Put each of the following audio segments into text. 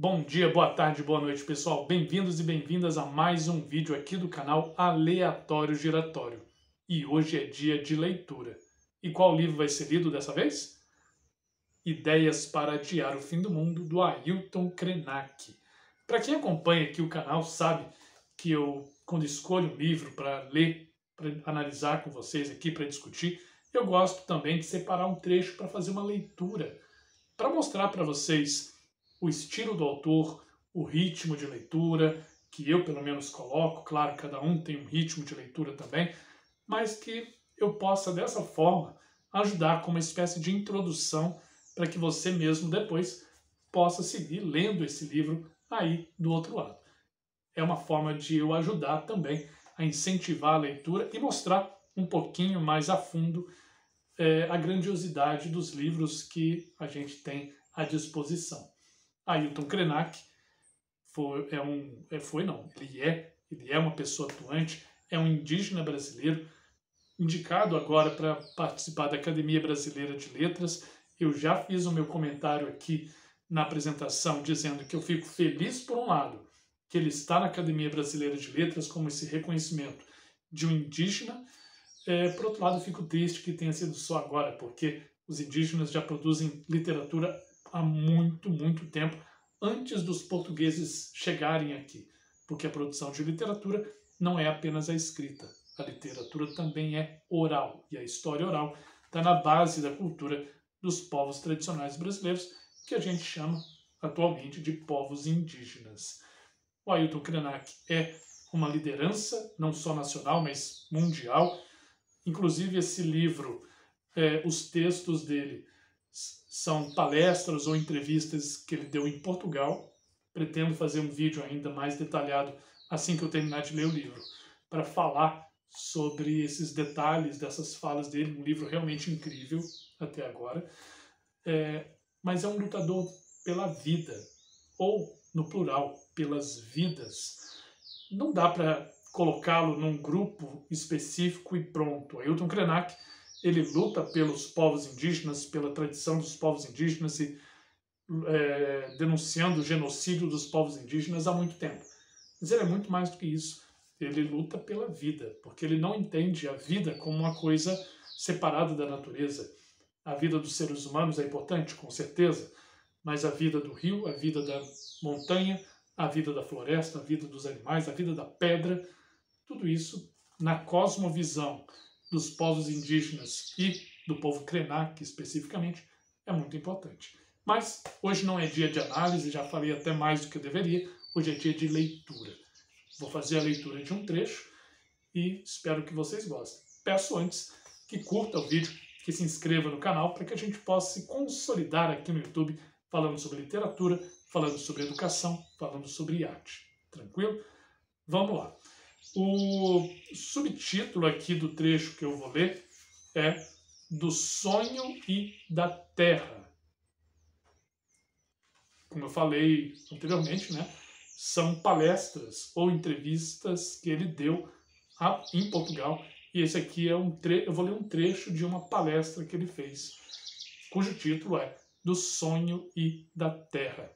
Bom dia, boa tarde, boa noite, pessoal. Bem-vindos e bem-vindas a mais um vídeo aqui do canal Aleatório Giratório. E hoje é dia de leitura. E qual livro vai ser lido dessa vez? Ideias para Adiar o Fim do Mundo, do Ailton Krenak. Para quem acompanha aqui o canal sabe que eu, quando escolho um livro para ler, para analisar com vocês aqui, para discutir, eu gosto também de separar um trecho para fazer uma leitura, para mostrar para vocês o estilo do autor, o ritmo de leitura, que eu pelo menos coloco, claro, cada um tem um ritmo de leitura também, mas que eu possa dessa forma ajudar com uma espécie de introdução para que você mesmo depois possa seguir lendo esse livro aí do outro lado. É uma forma de eu ajudar também a incentivar a leitura e mostrar um pouquinho mais a fundo a grandiosidade dos livros que a gente tem à disposição. Ailton Krenak ele é uma pessoa atuante, é um indígena brasileiro, indicado agora para participar da Academia Brasileira de Letras. Eu já fiz o meu comentário aqui na apresentação dizendo que eu fico feliz, por um lado, que ele está na Academia Brasileira de Letras como esse reconhecimento de um indígena. Por outro lado, eu fico triste que tenha sido só agora, porque os indígenas já produzem literatura há muito, muito tempo, antes dos portugueses chegarem aqui, porque a produção de literatura não é apenas a escrita, a literatura também é oral, e a história oral está na base da cultura dos povos tradicionais brasileiros, que a gente chama atualmente de povos indígenas. O Ailton Krenak é uma liderança, não só nacional, mas mundial. Inclusive esse livro, os textos dele são palestras ou entrevistas que ele deu em Portugal. Pretendo fazer um vídeo ainda mais detalhado assim que eu terminar de ler o livro, para falar sobre esses detalhes dessas falas dele. Um livro realmente incrível até agora. Mas é um lutador pela vida, ou no plural, pelas vidas. Não dá para colocá-lo num grupo específico e pronto. Ailton Krenak, ele luta pelos povos indígenas, pela tradição dos povos indígenas e denunciando o genocídio dos povos indígenas há muito tempo. Mas ele é muito mais do que isso. Ele luta pela vida, porque ele não entende a vida como uma coisa separada da natureza. A vida dos seres humanos é importante, com certeza, mas a vida do rio, a vida da montanha, a vida da floresta, a vida dos animais, a vida da pedra, tudo isso na cosmovisão dos povos indígenas e do povo Krenak especificamente é muito importante. Mas hoje não é dia de análise, já falei até mais do que eu deveria, hoje é dia de leitura. Vou fazer a leitura de um trecho e espero que vocês gostem. Peço antes que curta o vídeo, que se inscreva no canal para que a gente possa se consolidar aqui no YouTube falando sobre literatura, falando sobre educação, falando sobre arte. Tranquilo? Vamos lá. O subtítulo aqui do trecho que eu vou ler é Do Sonho e da Terra. Como eu falei anteriormente, né, são palestras ou entrevistas que ele deu em Portugal. E esse aqui é eu vou ler um trecho de uma palestra que ele fez, cujo título é Do Sonho e da Terra.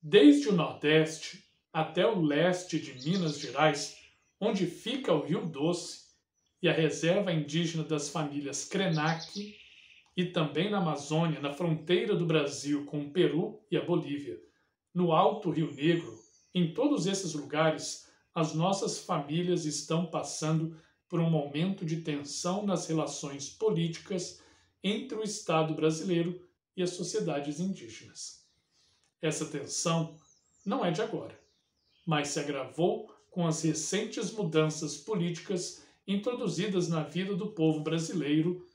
Desde o Nordeste até o leste de Minas Gerais, onde fica o Rio Doce e a reserva indígena das famílias Krenak, e também na Amazônia, na fronteira do Brasil com o Peru e a Bolívia, no Alto Rio Negro, em todos esses lugares, as nossas famílias estão passando por um momento de tensão nas relações políticas entre o Estado brasileiro e as sociedades indígenas. Essa tensão não é de agora, mas se agravou com as recentes mudanças políticas introduzidas na vida do povo brasileiro,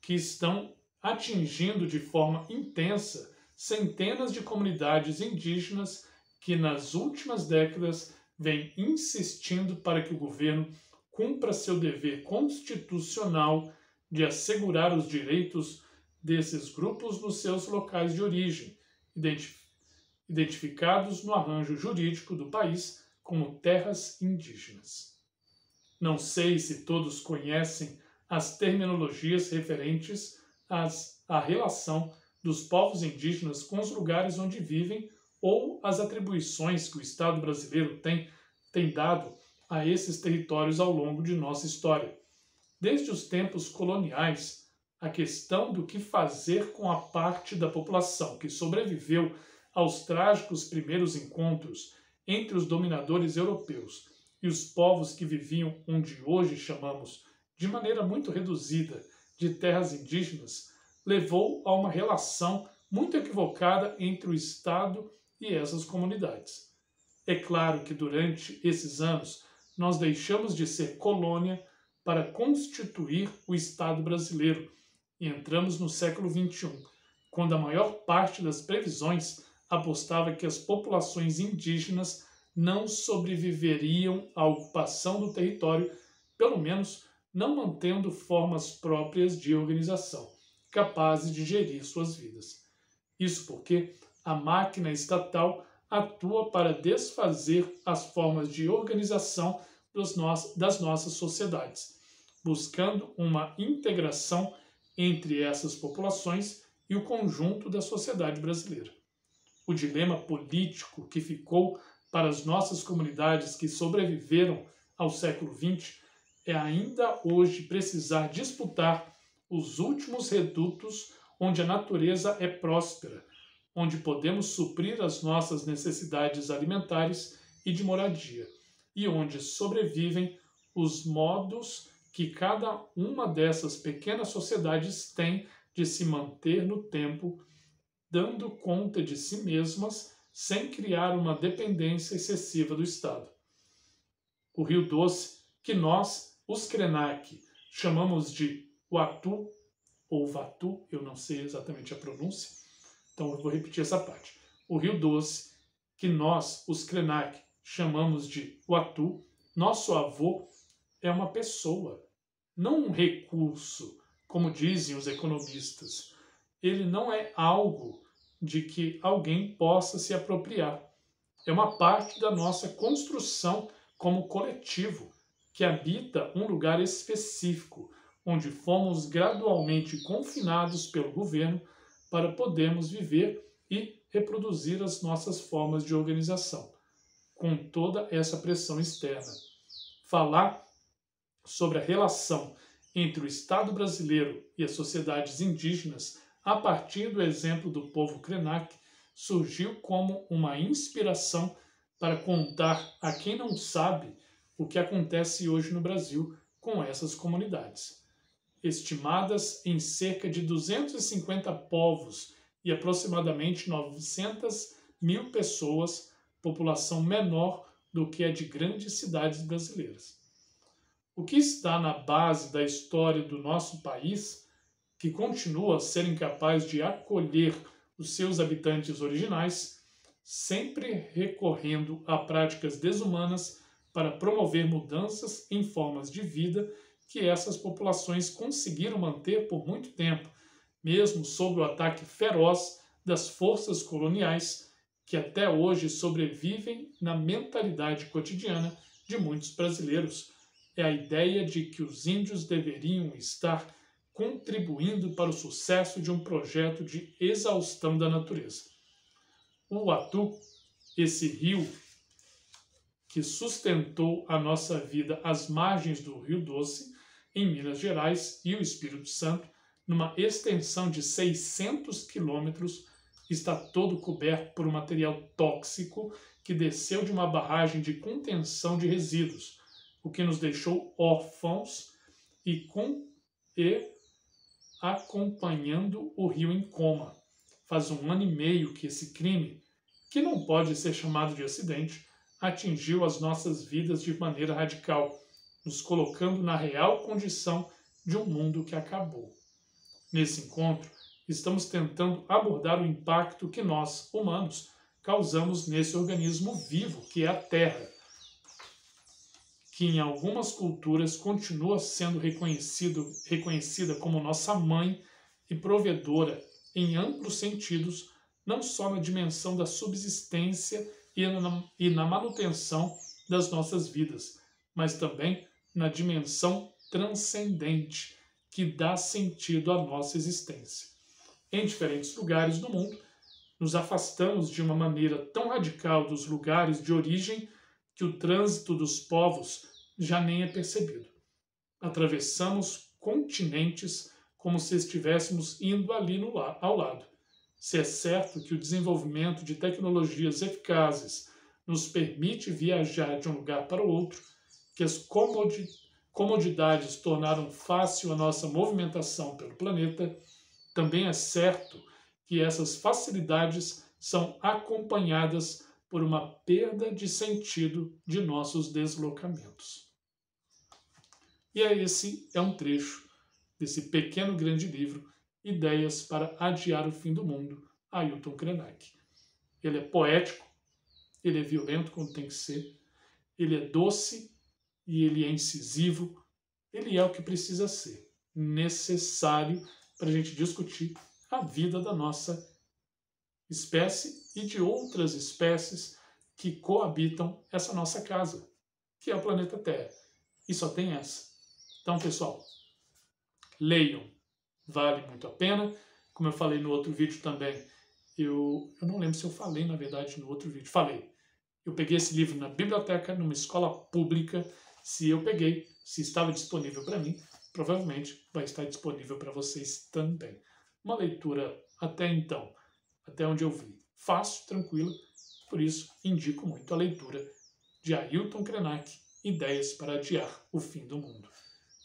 que estão atingindo de forma intensa centenas de comunidades indígenas que nas últimas décadas vêm insistindo para que o governo cumpra seu dever constitucional de assegurar os direitos desses grupos nos seus locais de origem, identificados no arranjo jurídico do país como terras indígenas. Não sei se todos conhecem as terminologias referentes à relação dos povos indígenas com os lugares onde vivem ou as atribuições que o Estado brasileiro tem dado a esses territórios ao longo de nossa história. Desde os tempos coloniais, a questão do que fazer com a parte da população que sobreviveu aos trágicos primeiros encontros entre os dominadores europeus e os povos que viviam onde hoje chamamos, de maneira muito reduzida, de terras indígenas, levou a uma relação muito equivocada entre o Estado e essas comunidades. É claro que durante esses anos nós deixamos de ser colônia para constituir o Estado brasileiro e entramos no século XXI, quando a maior parte das previsões apostava que as populações indígenas não sobreviveriam à ocupação do território, pelo menos não mantendo formas próprias de organização, capazes de gerir suas vidas. Isso porque a máquina estatal atua para desfazer as formas de organização das nossas sociedades, buscando uma integração entre essas populações e o conjunto da sociedade brasileira. O dilema político que ficou para as nossas comunidades que sobreviveram ao século XX é ainda hoje precisar disputar os últimos redutos onde a natureza é próspera, onde podemos suprir as nossas necessidades alimentares e de moradia, e onde sobrevivem os modos que cada uma dessas pequenas sociedades tem de se manter no tempo, dando conta de si mesmas sem criar uma dependência excessiva do Estado. O Rio Doce, que nós, os Krenak, chamamos de Uatu ou Vatu, eu não sei exatamente a pronúncia, então eu vou repetir essa parte. O Rio Doce, que nós, os Krenak, chamamos de Uatu, nosso avô é uma pessoa, não um recurso, como dizem os economistas. Ele não é algo de que alguém possa se apropriar. É uma parte da nossa construção como coletivo, que habita um lugar específico, onde fomos gradualmente confinados pelo governo para podermos viver e reproduzir as nossas formas de organização, com toda essa pressão externa. Falar sobre a relação entre o Estado brasileiro e as sociedades indígenas a partir do exemplo do povo Krenak surgiu como uma inspiração para contar a quem não sabe o que acontece hoje no Brasil com essas comunidades. Estimadas em cerca de 250 povos e aproximadamente 900.000 pessoas, população menor do que a de grandes cidades brasileiras. O que está na base da história do nosso país, que continua a ser incapaz de acolher os seus habitantes originais, sempre recorrendo a práticas desumanas para promover mudanças em formas de vida que essas populações conseguiram manter por muito tempo, mesmo sob o ataque feroz das forças coloniais que até hoje sobrevivem na mentalidade cotidiana de muitos brasileiros. É a ideia de que os índios deveriam estar contribuindo para o sucesso de um projeto de exaustão da natureza. O Uatu, esse rio que sustentou a nossa vida às margens do Rio Doce, em Minas Gerais e o Espírito Santo, numa extensão de 600 quilômetros, está todo coberto por um material tóxico que desceu de uma barragem de contenção de resíduos, o que nos deixou órfãos e acompanhando o rio em coma. Faz 1 ano e meio que esse crime, que não pode ser chamado de acidente, atingiu as nossas vidas de maneira radical, nos colocando na real condição de um mundo que acabou. Nesse encontro, estamos tentando abordar o impacto que nós, humanos, causamos nesse organismo vivo que é a Terra, que em algumas culturas continua sendo reconhecida como nossa mãe e provedora em amplos sentidos, não só na dimensão da subsistência e na manutenção das nossas vidas, mas também na dimensão transcendente que dá sentido à nossa existência. Em diferentes lugares do mundo, nos afastamos de uma maneira tão radical dos lugares de origem que o trânsito dos povos já nem é percebido. Atravessamos continentes como se estivéssemos indo ali ao lado. Se é certo que o desenvolvimento de tecnologias eficazes nos permite viajar de um lugar para o outro, que as comodidades tornaram fácil a nossa movimentação pelo planeta, também é certo que essas facilidades são acompanhadas por uma perda de sentido de nossos deslocamentos. E esse é um trecho desse pequeno grande livro, Ideias para Adiar o Fim do Mundo, Ailton Krenak. Ele é poético, ele é violento quando tem que ser, ele é doce e ele é incisivo, ele é o que precisa ser, necessário para a gente discutir a vida da nossa espécie e de outras espécies que coabitam essa nossa casa, que é o planeta Terra. E só tem essa. Então, pessoal, leiam, vale muito a pena. Como eu falei no outro vídeo também, eu não lembro se eu falei, na verdade, no outro vídeo. Falei. Eu peguei esse livro na biblioteca, numa escola pública. Se eu peguei, se estava disponível para mim, provavelmente vai estar disponível para vocês também. Uma leitura até então, até onde eu vi, fácil, tranquila, por isso indico muito a leitura de Ailton Krenak, Ideias para Adiar o Fim do Mundo.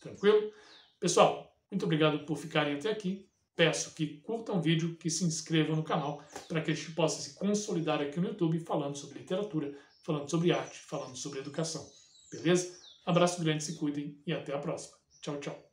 Tranquilo? Pessoal, muito obrigado por ficarem até aqui. Peço que curtam o vídeo, que se inscrevam no canal, para que a gente possa se consolidar aqui no YouTube, falando sobre literatura, falando sobre arte, falando sobre educação. Beleza? Abraço grande, se cuidem e até a próxima. Tchau, tchau.